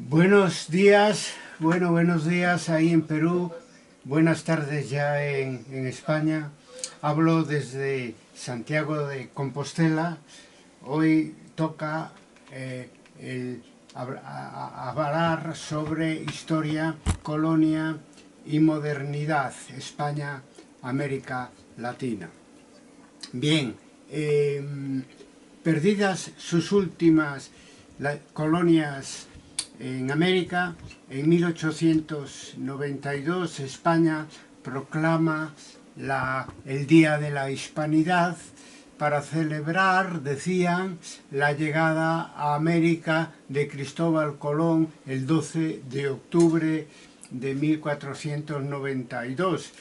Buenos días, buenos días ahí en Perú, buenas tardes ya en España. Hablo desde Santiago de Compostela. Hoy toca hablar sobre historia, colonia y modernidad, España, América Latina. Bien, perdidas sus últimas colonias en América, en 1892 España proclama el Día de la Hispanidad para celebrar, decían, la llegada a América de Cristóbal Colón el 12 de octubre de 1492,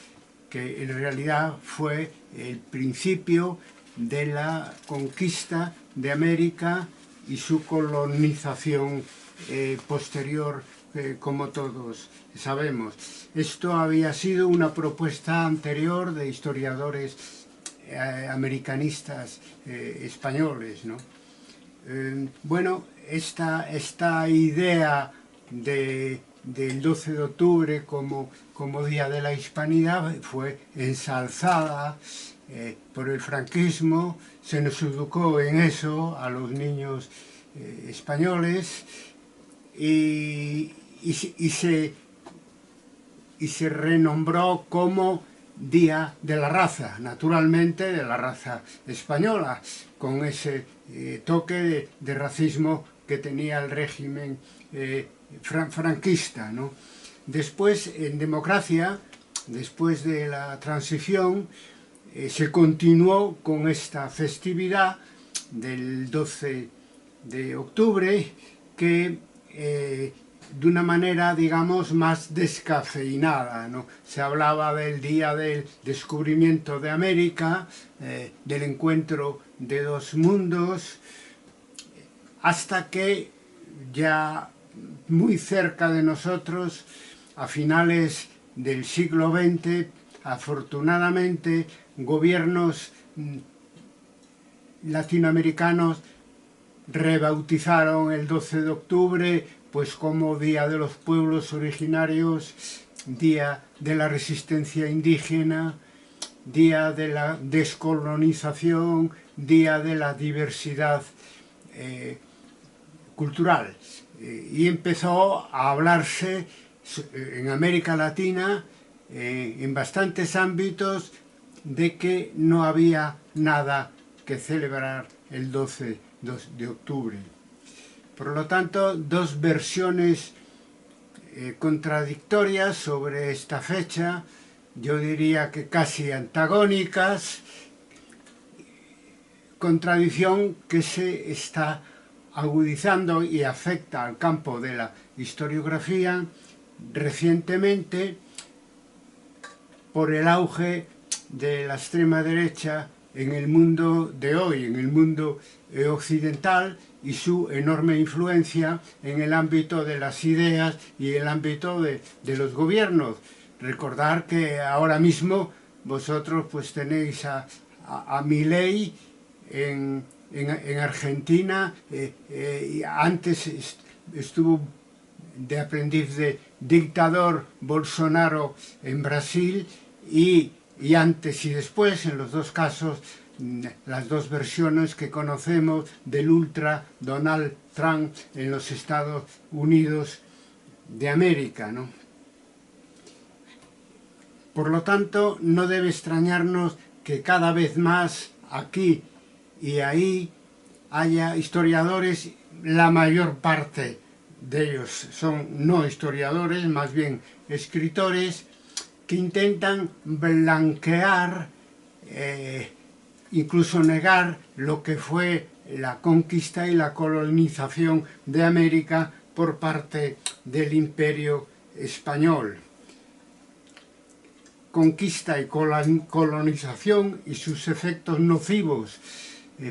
que en realidad fue el principio de la conquista de América y su colonización posterior, como todos sabemos. Esto había sido una propuesta anterior de historiadores americanistas españoles, ¿no? Bueno, esta idea del 12 de octubre como Día de la Hispanidad fue ensalzada por el franquismo. Se nos educó en eso a los niños españoles y se renombró como Día de la Raza, naturalmente de la raza española, con ese toque de racismo que tenía el régimen franquista, ¿no? Después, en democracia, después de la transición, se continuó con esta festividad del 12 de octubre que de una manera, digamos, más descafeinada, ¿no? Se hablaba del día del descubrimiento de América, del encuentro de dos mundos, hasta que ya muy cerca de nosotros, a finales del siglo XX, afortunadamente, gobiernos latinoamericanos rebautizaron el 12 de octubre pues como Día de los Pueblos Originarios, Día de la Resistencia Indígena, Día de la Descolonización, Día de la Diversidad cultural. Y empezó a hablarse en América Latina, en bastantes ámbitos, de que no había nada que celebrar el 12 de octubre. Por lo tanto, dos versiones contradictorias sobre esta fecha, yo diría que casi antagónicas, contradicción que se está agudizando y afecta al campo de la historiografía recientemente por el auge de la extrema derecha en el mundo de hoy, en el mundo occidental, y su enorme influencia en el ámbito de las ideas y el ámbito de los gobiernos. Recordar que ahora mismo vosotros pues tenéis a Milei en Argentina, antes estuvo de aprendiz de dictador Bolsonaro en Brasil y antes y después, en los dos casos, las dos versiones que conocemos del ultra Donald Trump en los Estados Unidos de América, ¿no? Por lo tanto, no debe extrañarnos que cada vez más aquí y ahí haya historiadores, la mayor parte de ellos son no historiadores, más bien escritores, que intentan blanquear, incluso negar lo que fue la conquista y la colonización de América por parte del Imperio Español. Conquista y colonización y sus efectos nocivos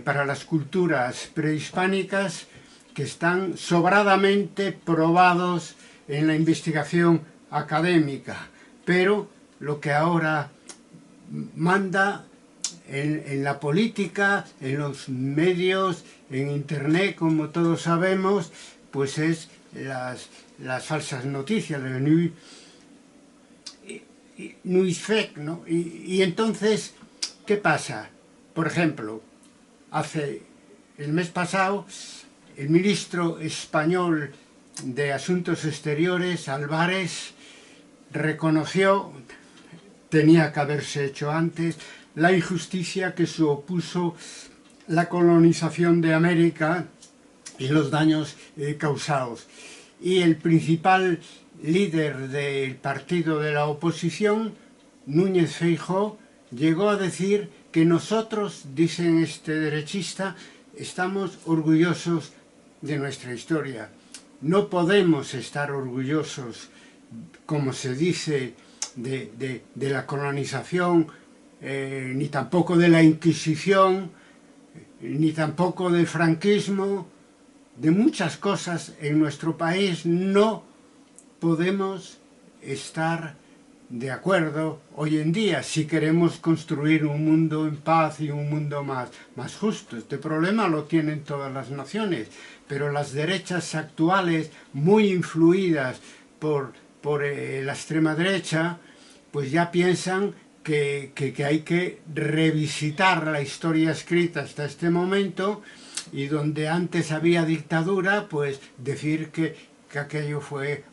para las culturas prehispánicas que están sobradamente probados en la investigación académica, pero lo que ahora manda en la política, en los medios, en internet, como todos sabemos, pues es las falsas noticias, el news fake, ¿no? Y entonces, ¿qué pasa? Por ejemplo, el mes pasado, el ministro español de Asuntos Exteriores, Álvarez, reconoció, tenía que haberse hecho antes, la injusticia que supuso la colonización de América y los daños causados. Y el principal líder del partido de la oposición, Núñez Feijóo, llegó a decir que nosotros, dicen este derechista, estamos orgullosos de nuestra historia. No podemos estar orgullosos, como se dice, de la colonización, ni tampoco de la Inquisición, ni tampoco del franquismo. De muchas cosas en nuestro país no podemos estar de acuerdo hoy en día si queremos construir un mundo en paz y un mundo más justo. Este problema lo tienen todas las naciones, pero las derechas actuales, muy influidas por la extrema derecha, pues ya piensan que hay que revisitar la historia escrita hasta este momento, y donde antes había dictadura, pues decir que aquello fue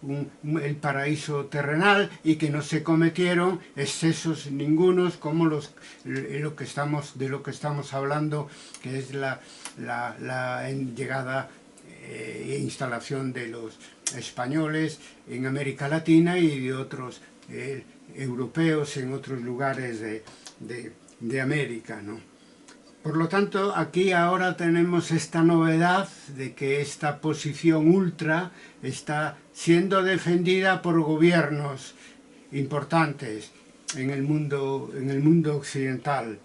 el paraíso terrenal y que no se cometieron excesos ningunos como de lo que estamos hablando, que es la llegada e instalación de los españoles en América Latina y de otros europeos en otros lugares de América, ¿no? Por lo tanto, aquí ahora tenemos esta novedad de que esta posición ultra está siendo defendida por gobiernos importantes en el mundo occidental.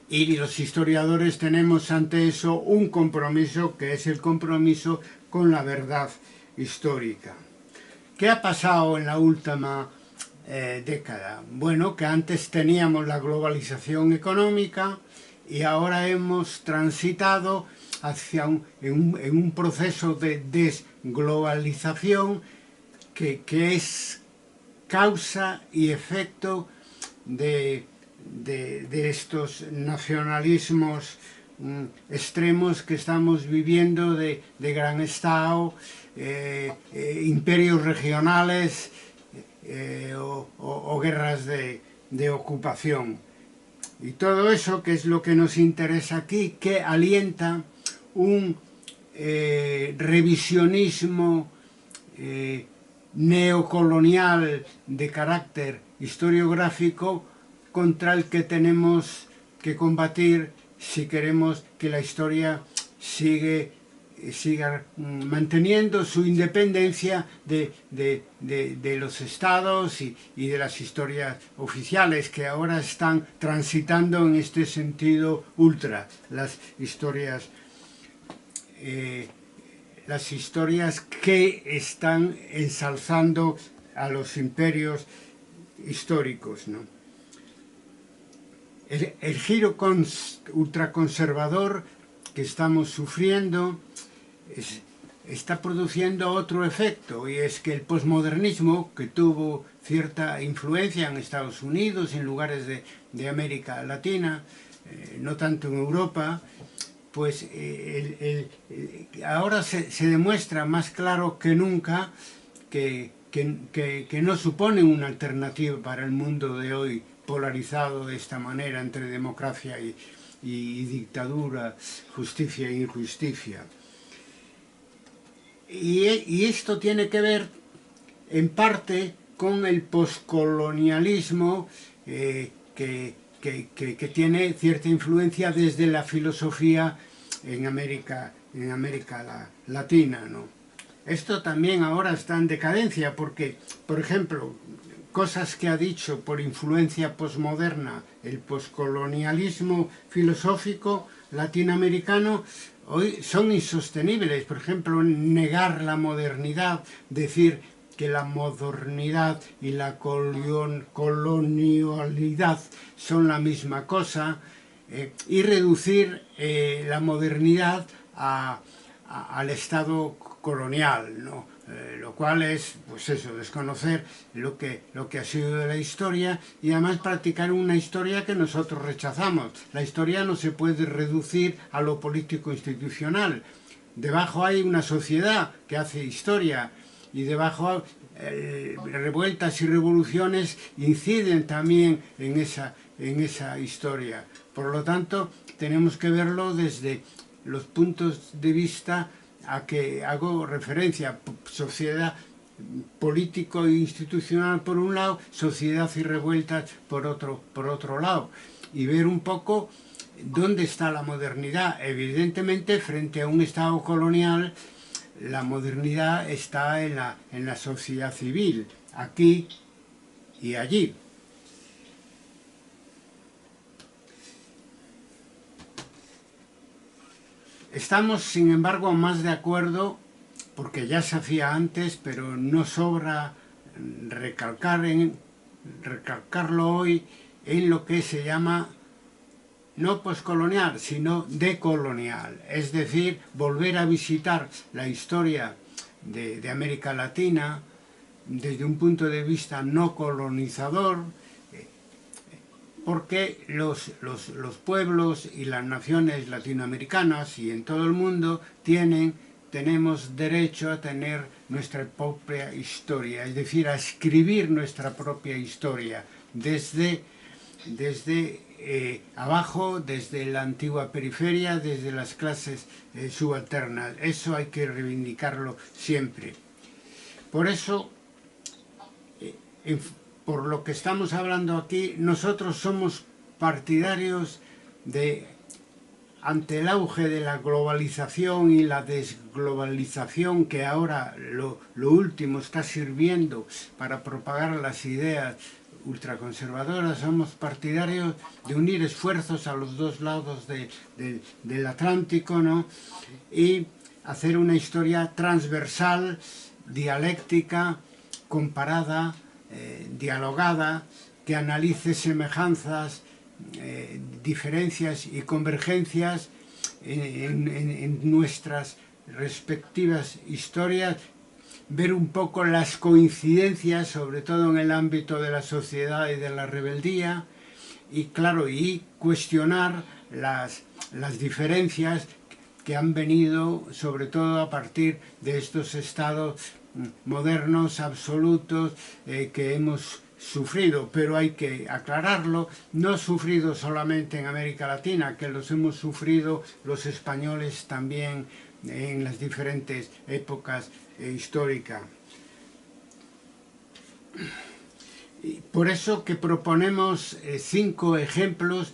Y los historiadores tenemos ante eso un compromiso, que es el compromiso con la verdad histórica. ¿Qué ha pasado en la última década? Bueno, que antes teníamos la globalización económica, y ahora hemos transitado hacia un proceso de desglobalización que es causa y efecto de estos nacionalismos extremos que estamos viviendo, de gran Estado, imperios regionales o guerras de ocupación. Y todo eso, que es lo que nos interesa aquí, que alienta un revisionismo neocolonial de carácter historiográfico, contra el que tenemos que combatir si queremos que la historia siga manteniendo su independencia de los estados y de las historias oficiales, que ahora están transitando en este sentido ultra, las historias que están ensalzando a los imperios históricos, ¿no? El giro ultraconservador que estamos sufriendo está produciendo otro efecto, y es que el posmodernismo, que tuvo cierta influencia en Estados Unidos y en lugares de América Latina, no tanto en Europa, pues ahora se demuestra más claro que nunca que no supone una alternativa para el mundo de hoy, polarizado de esta manera entre democracia y dictadura, justicia e injusticia. Y esto tiene que ver en parte con el poscolonialismo que tiene cierta influencia desde la filosofía en América Latina, ¿no? Esto también ahora está en decadencia porque, por ejemplo, cosas que ha dicho por influencia posmoderna el poscolonialismo filosófico latinoamericano hoy son insostenibles. Por ejemplo, negar la modernidad, decir que la modernidad y la colonialidad son la misma cosa, y reducir la modernidad al estado colonial, ¿no? Lo cual es, pues eso, desconocer lo que ha sido de la historia y además practicar una historia que nosotros rechazamos. La historia no se puede reducir a lo político institucional. Debajo hay una sociedad que hace historia y debajo revueltas y revoluciones inciden también en esa historia. Por lo tanto, tenemos que verlo desde los puntos de vista a que hago referencia: sociedad político e institucional por un lado, sociedad y revueltas por otro lado, y ver un poco dónde está la modernidad. Evidentemente, frente a un Estado colonial, la modernidad está en la sociedad civil, aquí y allí. Estamos, sin embargo, más de acuerdo, porque ya se hacía antes, pero no sobra recalcarlo hoy, en lo que se llama no poscolonial, sino decolonial. Es decir, volver a visitar la historia de América Latina desde un punto de vista no colonizador, porque los pueblos y las naciones latinoamericanas y en todo el mundo tenemos derecho a tener nuestra propia historia, es decir, a escribir nuestra propia historia desde abajo, desde la antigua periferia, desde las clases subalternas. Eso hay que reivindicarlo siempre. Por eso, por lo que estamos hablando aquí, nosotros somos partidarios de, ante el auge de la globalización y la desglobalización, que ahora lo último está sirviendo para propagar las ideas ultraconservadoras, somos partidarios de unir esfuerzos a los dos lados del Atlántico, ¿no? Y hacer una historia transversal, dialéctica, comparada, dialogada, que analice semejanzas, diferencias y convergencias en nuestras respectivas historias, ver un poco las coincidencias, sobre todo en el ámbito de la sociedad y de la rebeldía, y claro, y cuestionar las diferencias que han venido sobre todo a partir de estos estados modernos, absolutos, que hemos sufrido, pero hay que aclararlo, no sufrido solamente en América Latina, que los hemos sufrido los españoles también en las diferentes épocas históricas. Por eso que proponemos 5 ejemplos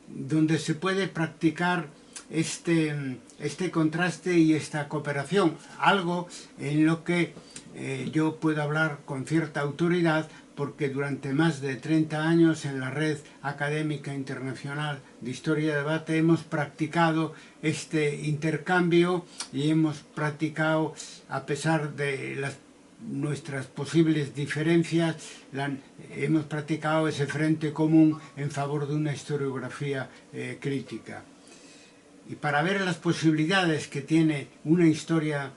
donde se puede practicar este contraste y esta cooperación, algo en lo que yo puedo hablar con cierta autoridad, porque durante más de 30 años en la Red Académica Internacional de Historia y Debate hemos practicado este intercambio y hemos practicado, a pesar de nuestras posibles diferencias, hemos practicado ese frente común en favor de una historiografía crítica. Y para ver las posibilidades que tiene una historia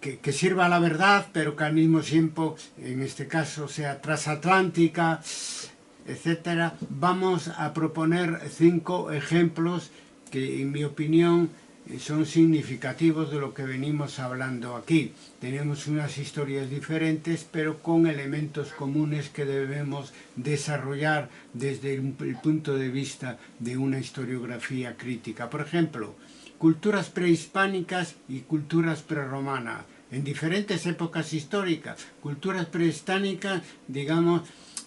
que sirva a la verdad, pero que al mismo tiempo, en este caso, sea transatlántica, etcétera, vamos a proponer 5 ejemplos que, en mi opinión, son significativos de lo que venimos hablando aquí. Tenemos unas historias diferentes, pero con elementos comunes que debemos desarrollar desde el punto de vista de una historiografía crítica. Por ejemplo, culturas prehispánicas y culturas prerromanas, en diferentes épocas históricas. Culturas prehispánicas, digamos,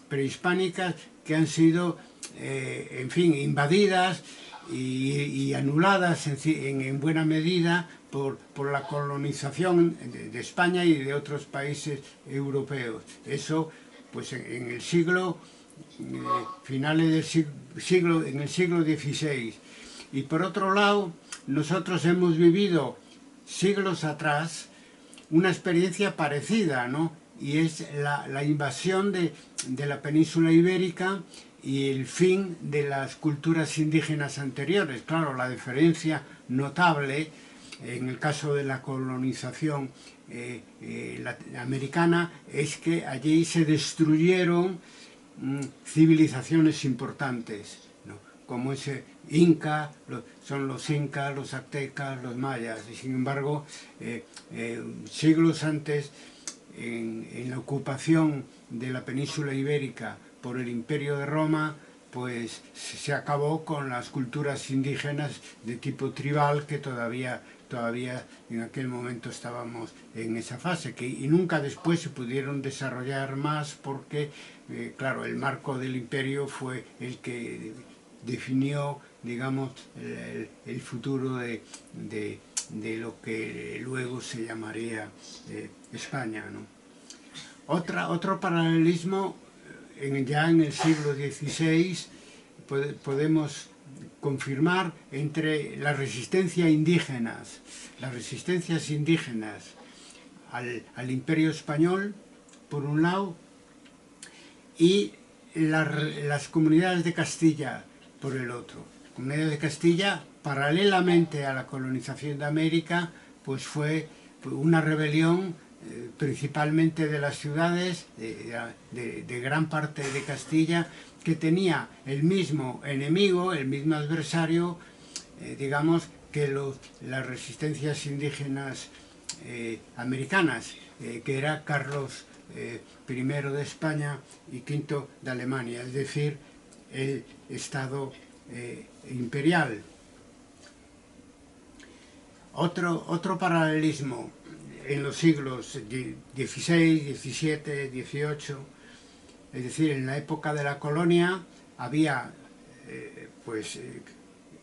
prehispánicas que han sido, en fin, invadidas y anuladas en buena medida por la colonización de España y de otros países europeos. Eso, pues en el siglo, finales del siglo, en el siglo XVI. Y por otro lado, nosotros hemos vivido siglos atrás una experiencia parecida, ¿no? Y es la invasión de la península ibérica y el fin de las culturas indígenas anteriores. Claro, la diferencia notable en el caso de la colonización americana, es que allí se destruyeron civilizaciones importantes, ¿no? Como ese Inca, son los incas, los aztecas, los mayas, y sin embargo, siglos antes, en la ocupación de la península ibérica por el Imperio de Roma, pues se acabó con las culturas indígenas de tipo tribal que todavía en aquel momento estábamos en esa fase, y nunca después se pudieron desarrollar más porque, claro, el marco del imperio fue el que definió, digamos, el futuro de lo que luego se llamaría España, ¿no? Otro paralelismo, ya en el siglo XVI, podemos confirmar entre las resistencias indígenas al Imperio Español, por un lado, y las comunidades de Castilla, por el otro. Las comunidades de Castilla, paralelamente a la colonización de América, pues fue una rebelión principalmente de las ciudades, de gran parte de Castilla, que tenía el mismo enemigo, el mismo adversario, digamos, que las resistencias indígenas americanas, que era Carlos I de España y V de Alemania, es decir, el Estado imperial. Otro paralelismo en los siglos XVI, XVII, XVIII, es decir, en la época de la colonia había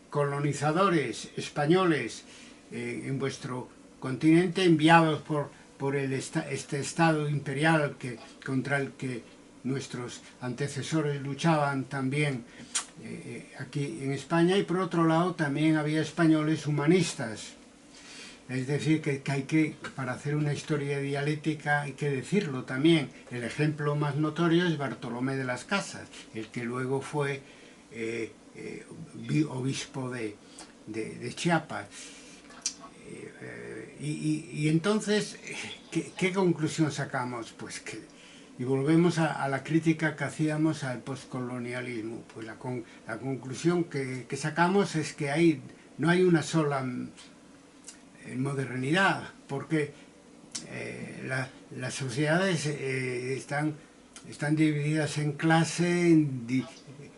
colonizadores españoles en vuestro continente, enviados por este Estado imperial contra el que nuestros antecesores luchaban también aquí en España, y por otro lado también había españoles humanistas. Es decir, que para hacer una historia dialéctica hay que decirlo también. El ejemplo más notorio es Bartolomé de las Casas, el que luego fue obispo de Chiapas. Y entonces, ¿qué conclusión sacamos? Pues y volvemos a la crítica que hacíamos al postcolonialismo. Pues la conclusión que sacamos es que no hay una sola modernidad, porque las sociedades están divididas en clase,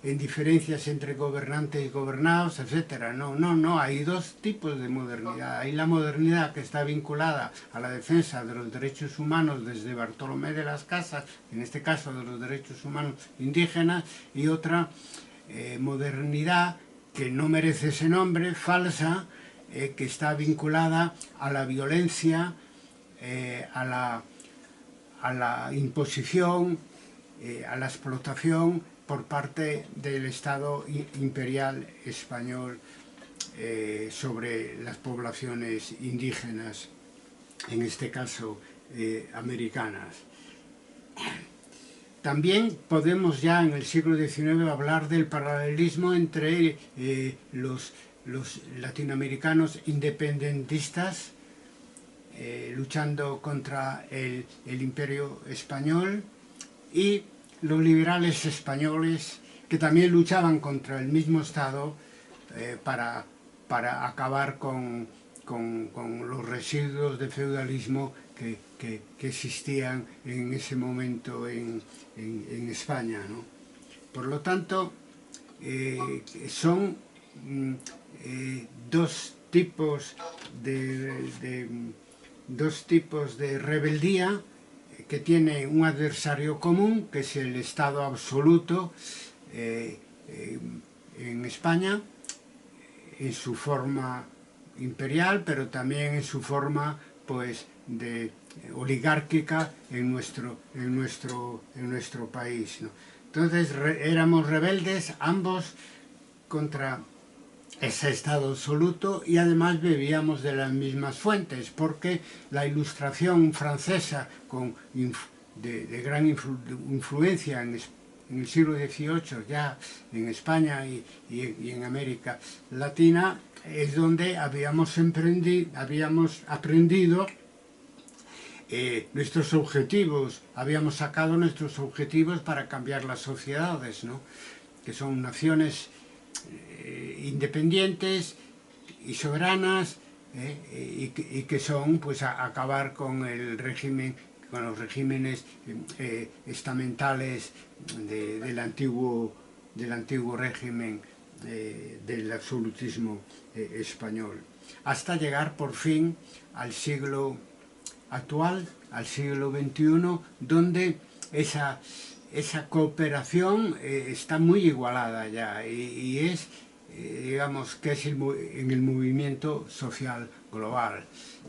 en diferencias entre gobernantes y gobernados, etc. No, hay dos tipos de modernidad. Hay la modernidad que está vinculada a la defensa de los derechos humanos desde Bartolomé de las Casas, en este caso de los derechos humanos indígenas, y otra modernidad que no merece ese nombre, falsa, que está vinculada a la violencia, a la imposición, a la explotación por parte del Estado imperial español sobre las poblaciones indígenas, en este caso americanas. También podemos ya en el siglo XIX hablar del paralelismo entre los latinoamericanos independentistas luchando contra el imperio español, y los liberales españoles que también luchaban contra el mismo Estado para acabar con los residuos de feudalismo que existían en ese momento en España, ¿no? Por lo tanto, son dos tipos de rebeldía que tienen un adversario común, que es el Estado absoluto en España, en su forma imperial, pero también en su forma oligárquica en nuestro país, ¿no? Entonces éramos rebeldes ambos contra ese Estado absoluto, y además bebíamos de las mismas fuentes, porque la Ilustración francesa, de gran influencia en el siglo XVIII ya en España y en América Latina, es donde habíamos aprendido nuestros objetivos, habíamos sacado nuestros objetivos para cambiar las sociedades, ¿no? Que son naciones independientes y soberanas, y que son, pues, acabar con el régimen, con los regímenes estamentales del antiguo régimen del absolutismo español, hasta llegar por fin al siglo actual, al siglo XXI, donde esa cooperación está muy igualada ya, y es, digamos, que es en el movimiento social global.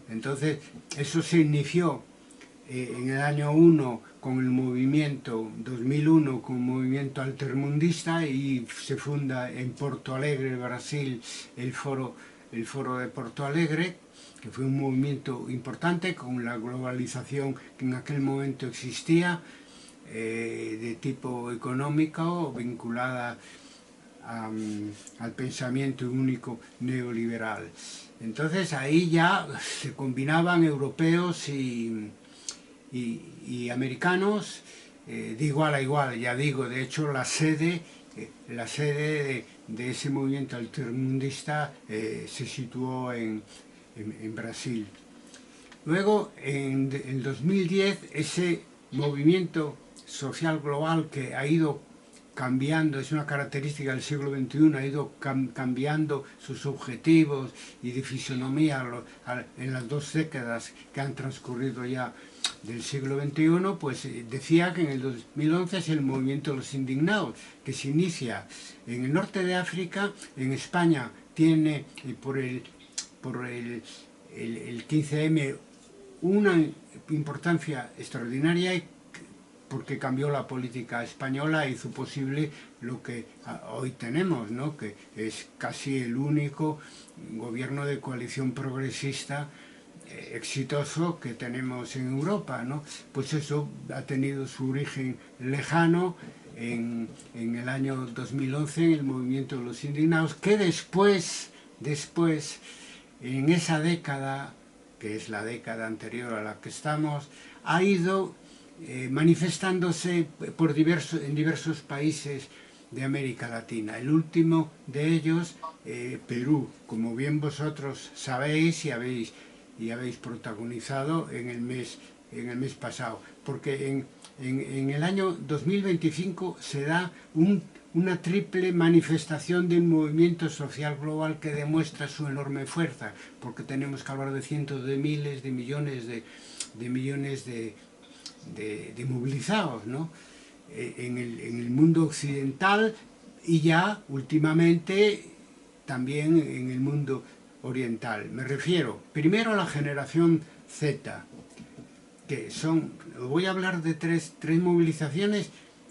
Entonces, eso se inició en el año 1 con el movimiento, 2001, con el movimiento altermundista, y se funda en Porto Alegre, Brasil, el foro de Porto Alegre, que fue un movimiento importante con la globalización que en aquel momento existía, de tipo económico, vinculada al pensamiento único neoliberal. Entonces ahí ya se combinaban europeos y americanos de igual a igual, ya digo. De hecho, la sede de ese movimiento altermundista se situó en Brasil. Luego, en 2010, ese movimiento social global que ha ido cambiando, es una característica del siglo XXI, ha ido cambiando sus objetivos y de fisonomía en las 2 décadas que han transcurrido ya del siglo XXI, pues decía que en el 2011 es el movimiento de los indignados, que se inicia en el norte de África. En España tiene por el 15M una importancia extraordinaria, porque cambió la política española e hizo posible lo que hoy tenemos, ¿no? Que es casi el único gobierno de coalición progresista exitoso que tenemos en Europa, ¿no? Pues eso ha tenido su origen lejano en el año 2011, en el movimiento de los indignados, que después, en esa década, que es la década anterior a la que estamos, ha ido manifestándose en diversos países de América Latina. El último de ellos, Perú, como bien vosotros sabéis y habéis protagonizado en el mes pasado, porque en el año 2025 se da una triple manifestación de un movimiento social global que demuestra su enorme fuerza, porque tenemos que hablar de cientos de miles, de millones de movilizados, ¿no? En el mundo occidental, y ya últimamente también en el mundo oriental. Me refiero primero a la generación Z, que son, voy a hablar de tres movilizaciones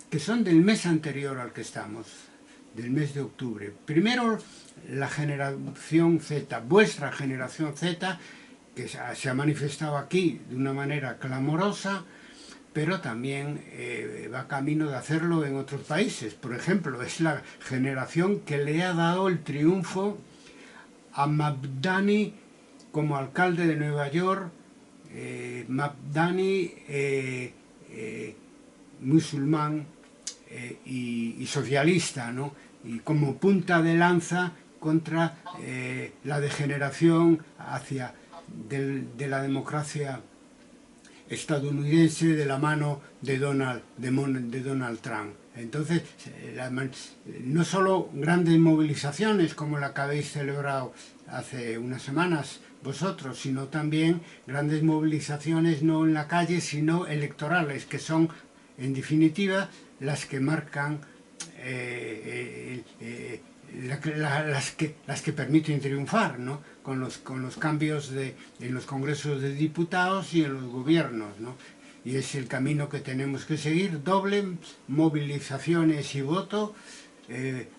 que son del mes anterior al que estamos, del mes de octubre. Primero, la generación Z, vuestra generación Z, que se ha manifestado aquí de una manera clamorosa, pero también va camino de hacerlo en otros países. Por ejemplo, es la generación que le ha dado el triunfo a Mamdani como alcalde de Nueva York, Mamdani musulmán y socialista, ¿no? Y como punta de lanza contra la degeneración de la democracia estadounidense de la mano de Donald Trump. Entonces, no solo grandes movilizaciones como la que habéis celebrado hace unas semanas vosotros, sino también grandes movilizaciones no en la calle, sino electorales, que son, en definitiva, las que marcan las que permiten triunfar, ¿no? Con los cambios en los congresos de diputados y en los gobiernos, ¿no? Y es el camino que tenemos que seguir: doble movilizaciones y voto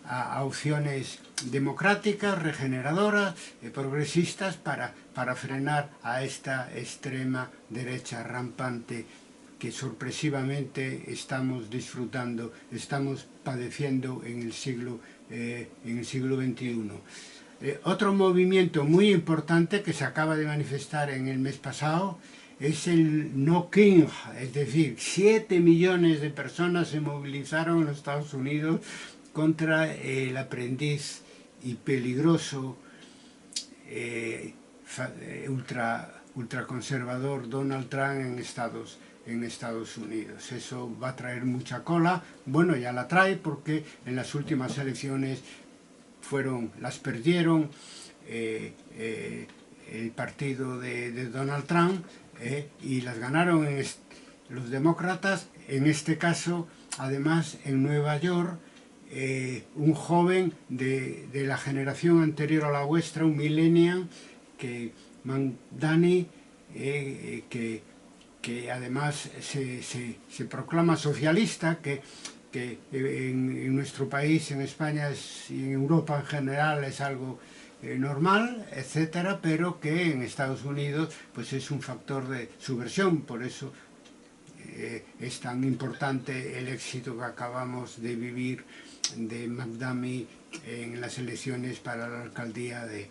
a opciones democráticas, regeneradoras, progresistas, para frenar a esta extrema derecha rampante que sorpresivamente estamos padeciendo en el siglo XXI. Otro movimiento muy importante que se acaba de manifestar en el mes pasado es el No King, es decir, 7 millones de personas se movilizaron en los Estados Unidos contra el aprendiz y peligroso ultraconservador Donald Trump en Estados Unidos. Eso va a traer mucha cola. Bueno, ya la trae porque en las últimas elecciones las perdieron el partido de Donald Trump y las ganaron los demócratas, en este caso, además, en Nueva York, un joven de la generación anterior a la vuestra, un millennial, Mamdani, que además se proclama socialista, que en nuestro país, en España y en Europa en general es algo normal, etcétera, pero que en Estados Unidos pues es un factor de subversión. Por eso es tan importante el éxito que acabamos de vivir de Mamdani en las elecciones para la alcaldía de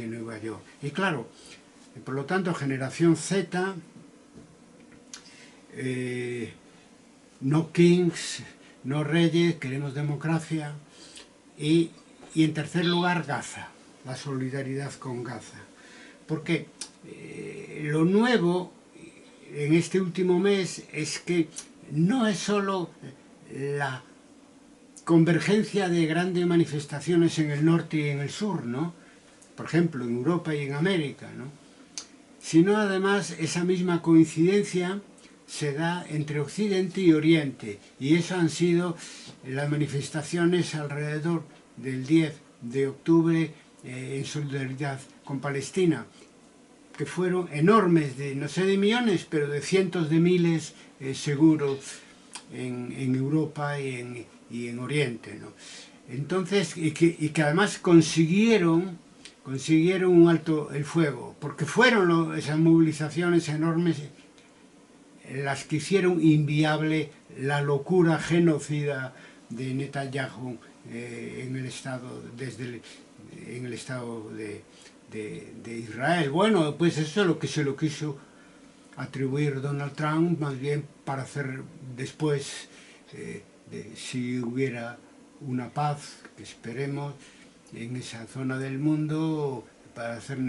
Nueva York. Y claro, por lo tanto, generación Z, no kings, no reyes, queremos democracia. Y en tercer lugar, Gaza, la solidaridad con Gaza. Porque lo nuevo en este último mes es que no es solo la convergencia de grandes manifestaciones en el norte y en el sur, ¿no? Por ejemplo, en Europa y en América, ¿no? Sino además esa misma coincidencia se da entre Occidente y Oriente, y eso han sido las manifestaciones alrededor del 10 de octubre en solidaridad con Palestina, que fueron enormes, de no sé de millones, pero de cientos de miles seguro en Europa y en Oriente, ¿no? Entonces, y que además consiguieron un alto el fuego, porque fueron esas movilizaciones enormes las que hicieron inviable la locura genocida de Netanyahu en el Estado de Israel. Bueno, pues eso es lo que se lo quiso atribuir Donald Trump, más bien para hacer después, si hubiera una paz, que esperemos, en esa zona del mundo, para hacer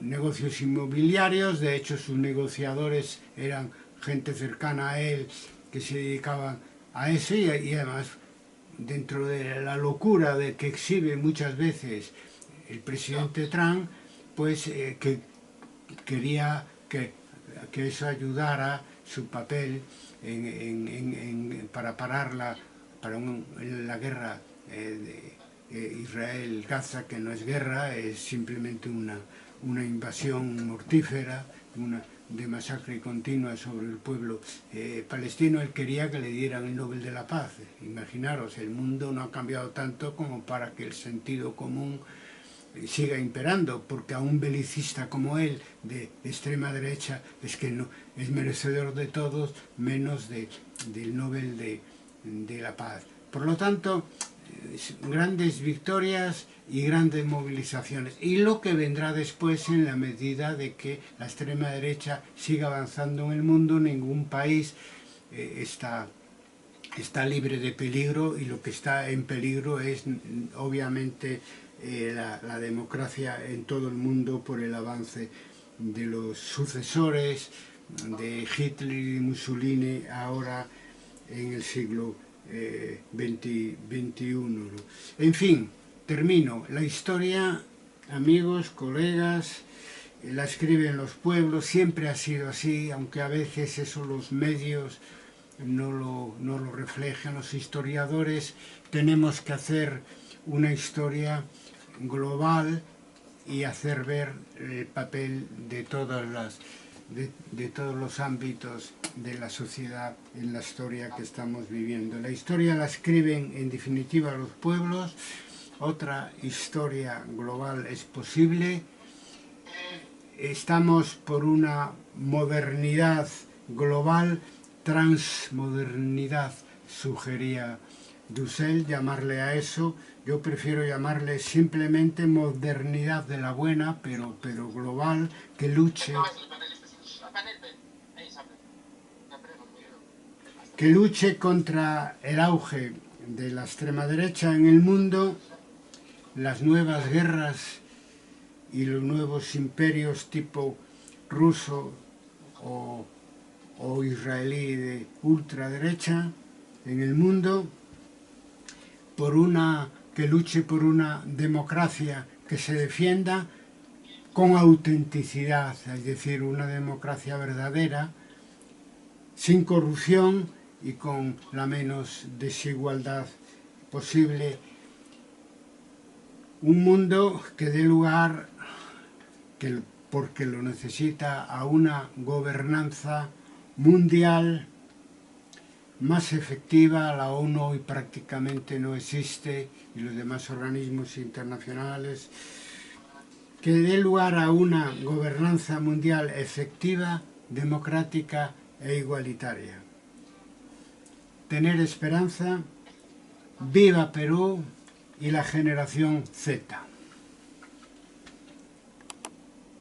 negocios inmobiliarios. De hecho, sus negociadores eran gente cercana a él que se dedicaban a eso, y además dentro de la locura de que exhibe muchas veces el presidente Trump, pues que quería que eso ayudara su papel para parar la guerra de Israel-Gaza, que no es guerra, es simplemente una invasión mortífera, de masacre continua sobre el pueblo palestino. Él quería que le dieran el Nobel de la Paz. Imaginaros, el mundo no ha cambiado tanto como para que el sentido común siga imperando, porque a un belicista como él, de extrema derecha, es que no es merecedor de todos, menos del Nobel de la Paz. Por lo tanto, grandes victorias y grandes movilizaciones, y lo que vendrá después en la medida de que la extrema derecha siga avanzando en el mundo. Ningún país está libre de peligro, y lo que está en peligro es obviamente la democracia en todo el mundo, por el avance de los sucesores de Hitler y Mussolini ahora en el siglo XXI, ¿no? En fin, termino. La historia, amigos, colegas, la escriben los pueblos, siempre ha sido así, aunque a veces eso los medios no lo reflejan. Los historiadores tenemos que hacer una historia global y hacer ver el papel de todos los ámbitos de la sociedad en la historia que estamos viviendo. La historia la escriben en definitiva los pueblos. Otra historia global es posible. Estamos por una modernidad global, transmodernidad, sugería Dussel llamarle a eso. Yo prefiero llamarle simplemente modernidad de la buena, pero global, que luche contra el auge de la extrema derecha en el mundo, las nuevas guerras y los nuevos imperios tipo ruso o israelí de ultraderecha en el mundo, que luche por una democracia que se defienda con autenticidad, es decir, una democracia verdadera, sin corrupción y con la menos desigualdad posible. Un mundo que dé lugar, porque lo necesita, a una gobernanza mundial más efectiva. La ONU hoy prácticamente no existe, y los demás organismos internacionales, que dé lugar a una gobernanza mundial efectiva, democrática e igualitaria. Tener esperanza, viva Perú y la generación Z.